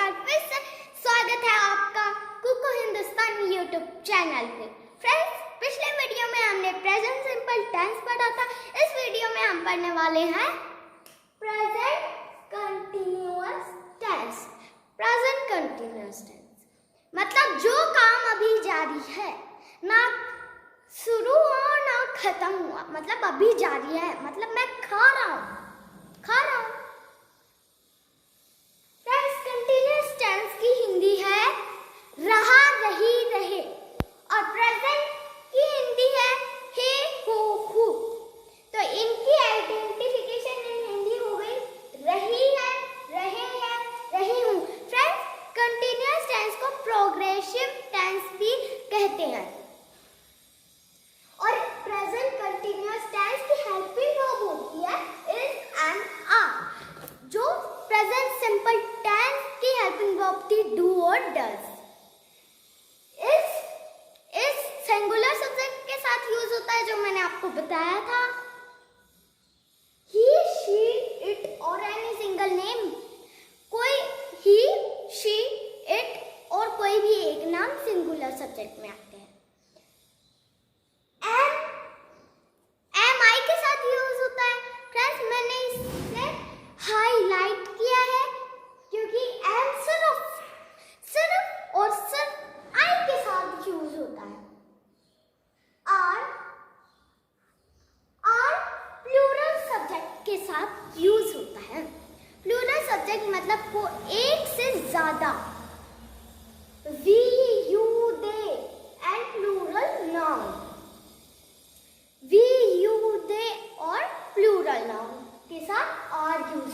बार फिर से स्वागत है आपका कुकू हिंदुस्तान यूट्यूब चैनल पे। फ्रेंड्स, पिछले वीडियो में हमने प्रेजेंट सिंपल टेंस पढ़ा था। इस वीडियो में हम पढ़ने वाले हैं present continuous tense. Present continuous tense मतलब जो काम अभी जारी है, ना शुरू हुआ ना खत्म हुआ, मतलब अभी जारी है, मतलब मैं खा रहा हूँ। फ्रेंड्स, कंटीन्यूअस टेंस की हिंदी है रहा, रही, रहे, और प्रेजेंट की हिंदी है हे, हो, हु। तो इनकी आइडेंटिफिकेशन इन हिंदी हो गई रही है, रहे हैं, रही हूँ। फ्रेंड्स, कंटीन्यूअस टेंस को प्रोग्रेसिव टेंस भी कहते हैं। और प्रेजेंट कंटीन्यूअस टेंस की हेल्पिंग वर्ब होती है इज एंड आर। जो प्रेजेंट सिंपल टेंस की हेल्पिंग वर्ब थी डू और डज। इस सिंगुलर सब्जेक्ट के साथ यूज होता है, जो मैंने आपको बताया था। ही, शी, इट और एनी सिंगल नेम। कोई ही, शी, इट और कोई भी एक नाम सिंगुलर सब्जेक्ट में आते हैं। एम आई के साथ यूज होता है। फ्रेंड्स, मैंने इसे हाईलाइट किया है क्योंकि एम सिर्फ और सिर्फ आई के साथ यूज होता है। आर प्लूरल सब्जेक्ट के साथ यूज होता है। प्लूरल सब्जेक्ट मतलब को एक से ज्यादा। We, you, they and plural noun. We, you, they और प्लूरल नाउन के साथ आर यूज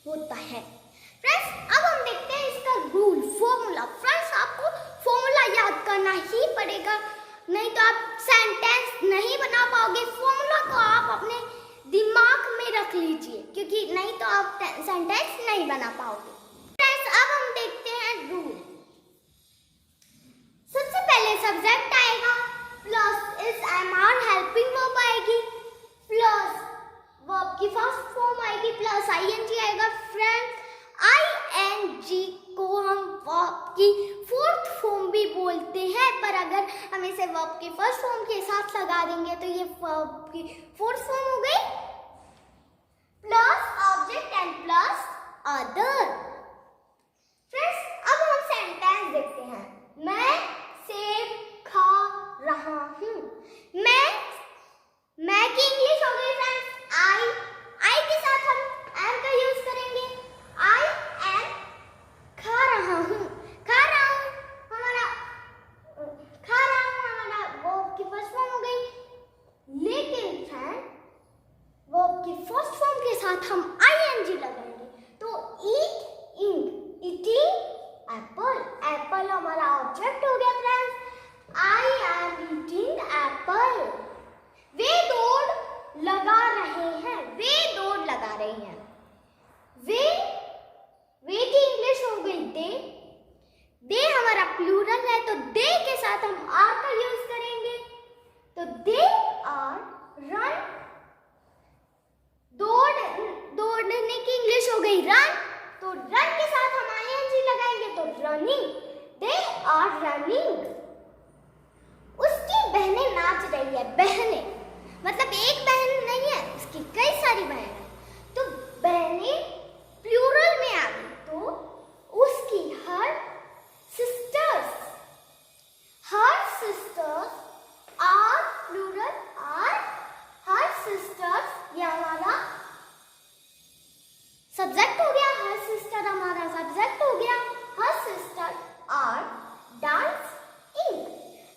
होता है। फ्रेंड्स, अब हम देखते हैं इसका रूल, फॉर्मूला। फ्रेंड्स, आपको फॉर्मूला याद करना ही पड़ेगा, नहीं तो आप सेंटेंस नहीं बना पाओगे। फॉर्मूला को आप अपने दिमाग में रख लीजिए, क्योंकि नहीं तो आप सेंटेंस नहीं बना पाओगे। फ्रेंड्स, अब हम देखते हैं रूल। सबसे पहले सब्जेक्ट आएगा, प्लस इस एम आर हेल्पिंग वर्ब आएगी, प्लस वर्ब की फर्स्ट फॉर्म आएगी, प्लस आईएनजी आएगा। फ्रेंड्स, आईएनजी को हम वर्ब की फोर्थ फॉर्म भी बोलते हैं, पर अगर हम इसे वर्ब की फर्स्ट फॉर्म के साथ लगा देंगे तो ये वर्ब की फोर्थ फॉर्म हो गई, plus object and plus other. Friends, अब हम सेंटेंस देखते हैं। मैं सेब खा रहा हूँ। मैं की इंग्लिश हो गई फ्रेंड्स आई के साथ हम एम का यूज करेंगे। आई एम खा रहा हूँ हमारा वर्ब की फर्स्ट फॉर्म हो गई। लेकिन फ्रेंड, वर्ब की फर्स्ट फॉर्म के साथ हम आईएनजी लगाएंगे तो ईटिंग एप्पल हमारा ऑब्जेक्ट हो गया। Friends, I am eating apple. वे दौड़ लगा रहे हैं। वे की इंग्लिश हो गई दे हमारा प्लूरल है, तो दे के साथ हम आर का यूज करेंगे। तो दे आर रन। दौड़ने की इंग्लिश हो गई रन, तो रन के साथ हम आईएनजी लगाएंगे तो रनिंग। They are running. उसकी बहनें नाच रही है। बहनें मतलब एक बहन नहीं है, उसकी कई सारी बहनें हैं, तो बहनें प्लूरल में आ गई, तो उसकी her sisters are plural are her sisters, ये हमारा सब्जेक्ट हो गया। हर सिस्टर हमारा सब्जेक्ट हो गया। Her sister are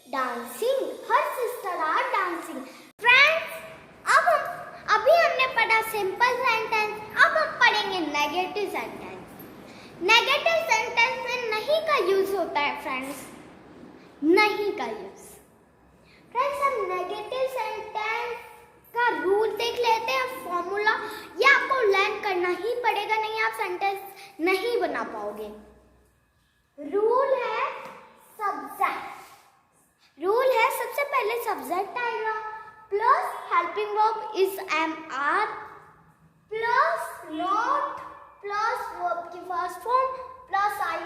dancing. Her sister are dancing. Friends, अभी हमने पढ़ा सिंपल सेंटेंस, अब हम पढ़ेंगे नेगेटिव सेंटेंस। नेगेटिव सेंटेंस में नहीं का यूज होता है। फ्रेंड्स, नहीं का यूज। फ्रेंड्स, हम नेगेटिव सेंटेंस का रूल देख लेते हैं, फॉर्मूला। ये आपको लर्न करना ही पड़ेगा, नहीं आप सेंटेंस नहीं बना पाओगे। रूल है सबसे पहले सब्जेक्ट आएगा, plus helping verb is am are, plus not, plus verb की first form, plus I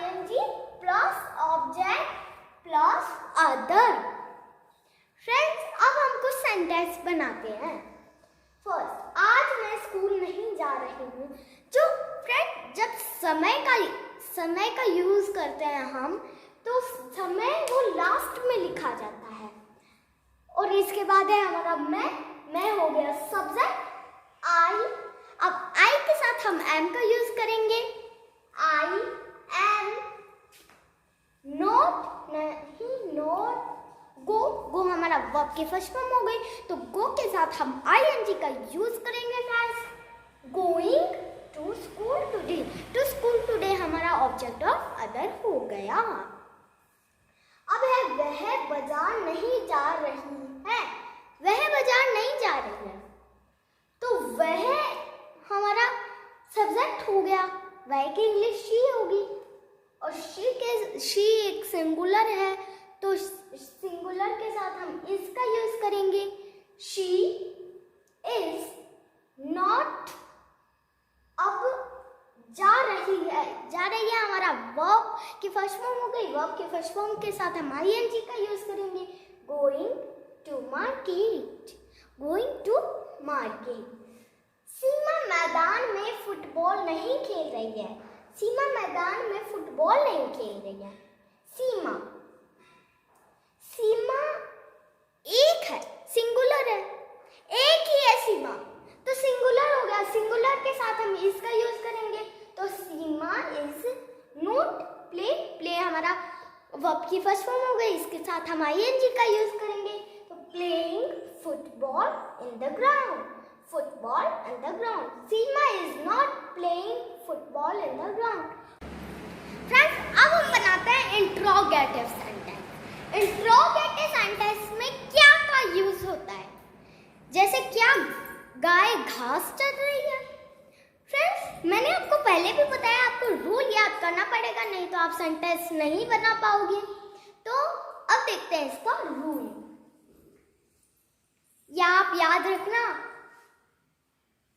other. Friends, अब हम कुछ सेंटेंस बनाते हैं। फर्स्ट, आज मैं स्कूल नहीं जा रही हूँ। जो फ्रेंड, जब समय का यूज करते हैं हम, तो समय वो लास्ट में लिखा जाता है। और इसके बाद है हमारा मैं हो गया सब्जेक्ट। आई, अब आई के साथ हम एम का यूज करेंगे। आई एम नॉट, नहीं नॉट, गो हमारा वर्ब की फर्स्ट फॉर्म हो गई, तो गो के साथ हम आईएनजी का यूज करेंगे friends. Going to school today, to school today हमारा ऑब्जेक्ट ऑफ अदर हो गया। अब है वह बाजार नहीं जा रही है। वह बाजार नहीं जा रही है, तो वह हमारा सब्जेक्ट हो गया। वह की इंग्लिश शी होगी, और शी एक सिंगुलर है, तो सिंगुलर के साथ हम इसका यूज करेंगे। शी इज नॉट, अब जा रही है हमारा वर्ब की फर्स्ट फॉर्म हो गई। वर्ब की फर्स्ट फॉर्म के साथ हम आईएनजी का यूज करेंगे। Going to market, going to market. Seema मैदान में फुटबॉल नहीं खेल रही है। सीमा मैदान में फुटबॉल नहीं खेल रही है। सीमा, सीमा एक है, सिंगुलर है, एक ही है सीमा, तो सिंगुलर हो गया। सिंगुलर के साथ हम इसका यूज करेंगे, तो सीमा इज नॉट प्ले, प्ले हमारा वर्ब की फर्स्ट फॉर्म हो गई। इसके साथ हम आईएनजी का यूज करेंगे, तो playing football in the ground, football in the ground. Seema is not playing football in the ground. Friends, अब हम बनाते हैं इंट्रोगेटिव सेंटेंस। इंट्रोगेटिव सेंटेंस में क्या का यूज होता है? जैसे क्या गाय घास चर रही है? फ्रेंड्स, मैंने आपको पहले भी बताया, आपको रूल याद करना पड़ेगा, नहीं तो आप सेंटेंस नहीं बना पाओगे। तो अब देखते हैं इसका रूल, या आप याद रखना।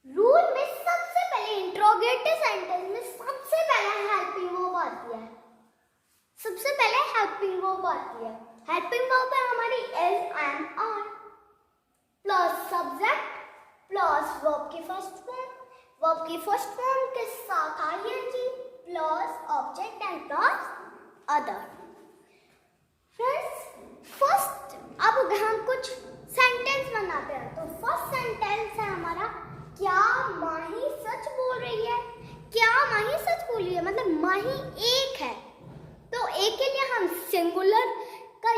रूल में सबसे पहले इंट्रोगेटिव सेंटेंस में सबसे पहले हेल्पिंग वर्ब आती है। सबसे पहले हेल्पिंग वर्ब आती है। हेल्पिंग वर्ब है हमारी is am are plus subject plus verb की फर्स्ट फॉर्म, वर्ब की फर्स्ट फॉर्म के साथ ING plus object and plus other. Friends, first अब हम कुछ सेंटेंस बनाते हैं। तो फर्स्ट सेंटेंस है हमारा, क्या माही सच बोल रही है? क्या माही सच बोल रही है मतलब माही एक है, तो एक के लिए हम सिंगुलर का,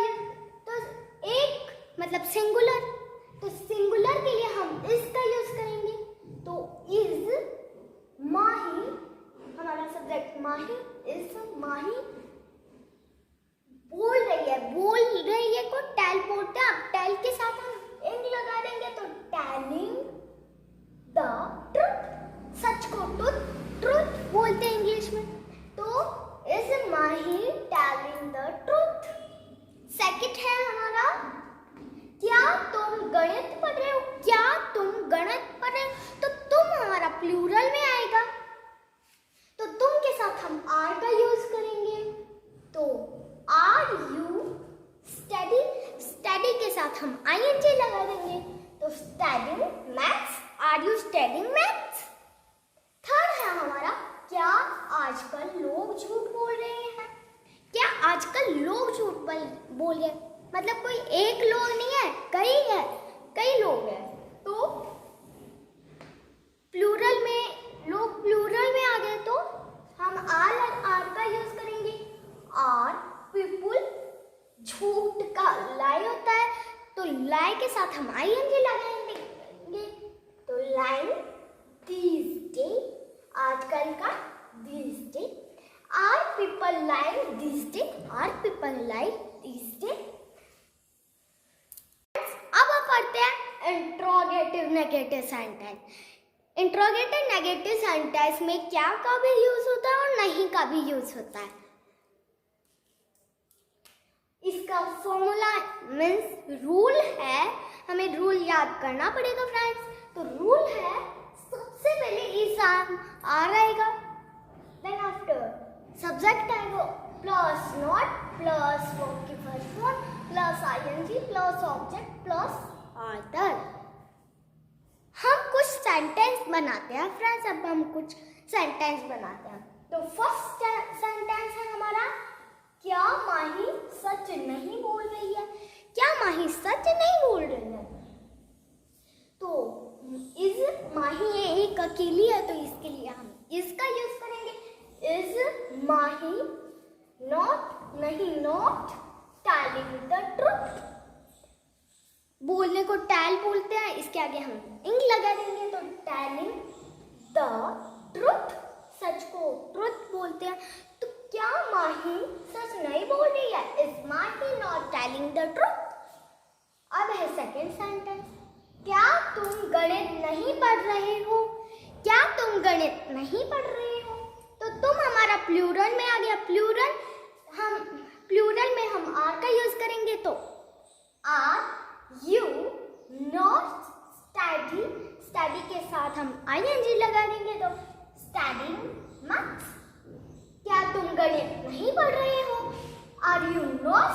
तो एक मतलब सिंगुलर, तो सिंगुलर के लिए हम इसका यूज करेंगे। तो इज माही, हमारा सब्जेक्ट माही, इज माही बोल रही है। बोल रही है को टेल बोलते हैं, अब टेल के साथ हम इंग लगा देंगे, तो टेलिंग द ट्रुथ, सच को ट्रुथ बोलते हैं इंग्लिश में। तो is Mahi telling the truth. Second है हमारा, क्या तुम गणित पढ़ रहे हो? क्या तुम गणित पढ़ रहे हो, तो तुम हमारा प्लूरल में आएगा, तो तुम के साथ हम आर का यूज करेंगे। तो आर यू स्टडी, स्टडी के साथ हम आईएनजी लगा देंगे, तो studying maths, are you studying maths. Third है हमारा, क्या आजकल लोग झूठ बोल रहे हैं? क्या आजकल लोग झूठ बोल रहे हैं मतलब कोई एक लोग नहीं है, कई लोग हैं, तो प्लूरल में, लोग प्लूरल में आ गए, तो हम आर का यूज करेंगे। आर पीपुल, झूठ का लाई होता है, तो लाई के साथ हम आईएनजी लगाएंगे, तो लाइन दीज डे, आजकल का these day. Are people like these day, are people like these day. अब हम पढ़ते हैं interrogative negative sentence. Interrogative negative sentence में क्या का भी यूज होता है और नहीं का भी यूज होता है। इसका फॉर्मूला मीन्स रूल है, हमें रूल याद करना पड़ेगा फ्रेंड्स। तो रूल है, सबसे पहले इस आर आएगा, देन आफ्टर सब्जेक्ट आएगा प्लस नॉट प्लस वर्ब की first form plus ING plus object plus order. हम कुछ सेंटेंस बनाते हैं फ्रेंड्स। अब हम कुछ सेंटेंस बनाते हैं। तो फर्स्ट सेंटेंस है हमारा, क्या माही सच नहीं बोल रही है? क्या माही सच नहीं बोल रही है? तो इज माही ये एक अकेली है, तो इसके लिए हम इसका यूज करेंगे। इज माही नॉट नहीं नॉट टेलिंग द ट्रुथ। बोलने को टेल बोलते हैं, इसके आगे हम इंग लगा देंगे तो टेलिंग द ट्रुथ, सच को ट्रुथ बोलते हैं। तो क्या माही सच नहीं बोल रही है? Is Mahi not telling the truth. अब है सेकंड सेंटेंस, क्या तुम गणित नहीं पढ़ रहे हो? क्या तुम गणित नहीं पढ़ रहे हो? तो तुम हमारा प्लूरल में आ गया। प्लूरल में हम आर का यूज करेंगे, तो are you not study, study के साथ हम आईएनजी लगा देंगे तो स्टडीइंग मैथ्स। क्या तुम गणित नहीं पढ़ रहे हो? Are you not